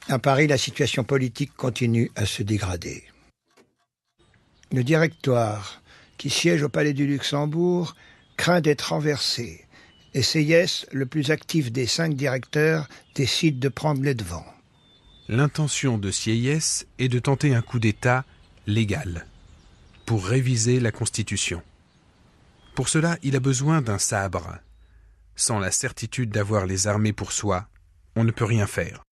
À Paris, la situation politique continue à se dégrader. Le Directoire, qui siège au Palais du Luxembourg, craint d'être renversé. Et Sieyès, le plus actif des 5 directeurs, décide de prendre les devants. L'intention de Sieyès est de tenter un coup d'État légal pour réviser la Constitution. Pour cela, il a besoin d'un sabre. Sans la certitude d'avoir les armées pour soi, on ne peut rien faire.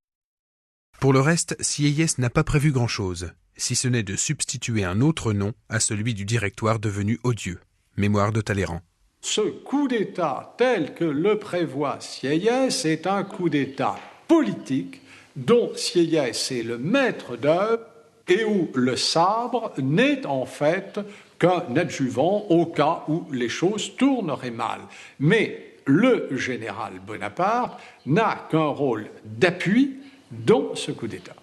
Pour le reste, Sieyès n'a pas prévu grand-chose, si ce n'est de substituer un autre nom à celui du Directoire devenu odieux, Mémoire de Talleyrand. Ce coup d'État tel que le prévoit Sieyès est un coup d'État politique dont Sieyès est le maître d'œuvre et où le sabre n'est en fait qu'un adjuvant au cas où les choses tourneraient mal. Mais le général Bonaparte n'a qu'un rôle d'appui dans ce coup d'État.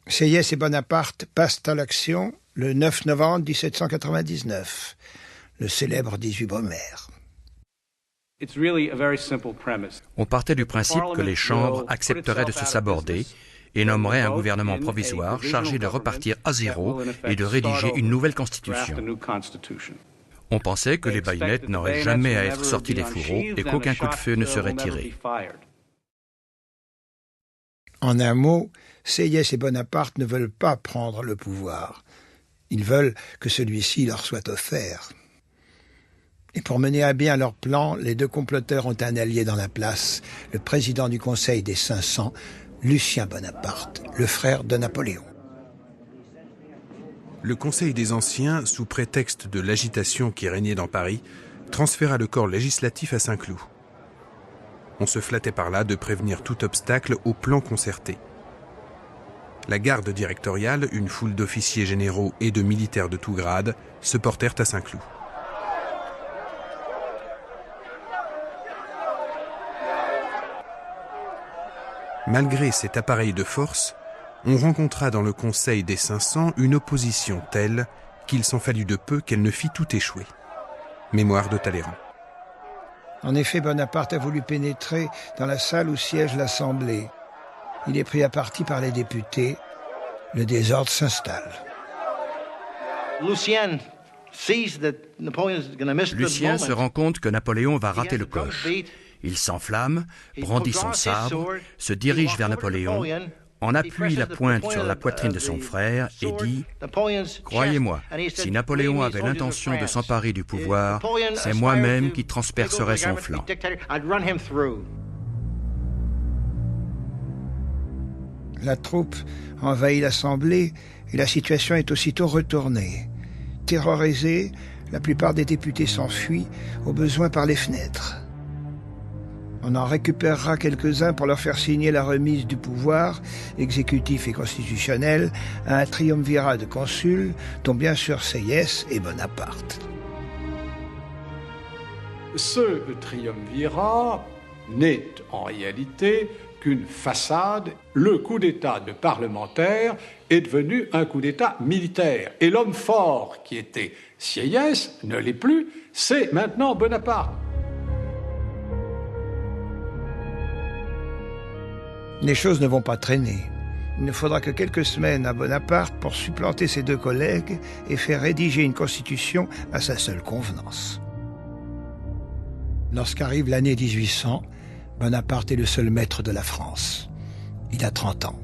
Sieyès et Bonaparte passent à l'action le 9 novembre 1799, le célèbre 18 Brumaire. On partait du principe que les chambres accepteraient de se saborder et nommeraient un gouvernement provisoire chargé de repartir à zéro et de rédiger une nouvelle constitution. On pensait que les baïonnettes n'auraient jamais à être sorties des fourreaux et qu'aucun coup de feu ne serait tiré. En un mot, Sieyès et Bonaparte ne veulent pas prendre le pouvoir. Ils veulent que celui-ci leur soit offert. Et pour mener à bien leur plan, les 2 comploteurs ont un allié dans la place, le président du Conseil des 500, Lucien Bonaparte, le frère de Napoléon. Le Conseil des Anciens, sous prétexte de l'agitation qui régnait dans Paris, transféra le corps législatif à Saint-Cloud. On se flattait par là de prévenir tout obstacle au plan concerté. La garde directoriale, une foule d'officiers généraux et de militaires de tout grade, se portèrent à Saint-Cloud. Malgré cet appareil de force, on rencontra dans le Conseil des 500 une opposition telle qu'il s'en fallut de peu qu'elle ne fit tout échouer. Mémoire de Talleyrand. En effet, Bonaparte a voulu pénétrer dans la salle où siège l'Assemblée. Il est pris à partie par les députés. Le désordre s'installe. Lucien se rend compte que Napoléon va rater le coche. Il s'enflamme, brandit son sabre, se dirige vers Napoléon, en appuie la pointe sur la poitrine de son frère et dit « Croyez-moi, si Napoléon avait l'intention de s'emparer du pouvoir, c'est moi-même qui transpercerai son flanc. » La troupe envahit l'Assemblée et la situation est aussitôt retournée. Terrorisés, la plupart des députés s'enfuient, au besoin par les fenêtres. On en récupérera quelques-uns pour leur faire signer la remise du pouvoir, exécutif et constitutionnel, à un triumvirat de consuls, dont bien sûr Sieyès et Bonaparte. Ce triumvirat n'est en réalité qu'une façade. Le coup d'État de parlementaire est devenu un coup d'État militaire. Et l'homme fort qui était Sieyès ne l'est plus, c'est maintenant Bonaparte. Les choses ne vont pas traîner. Il ne faudra que quelques semaines à Bonaparte pour supplanter ses 2 collègues et faire rédiger une constitution à sa seule convenance. Lorsqu'arrive l'année 1800, Bonaparte est le seul maître de la France. Il a 30 ans.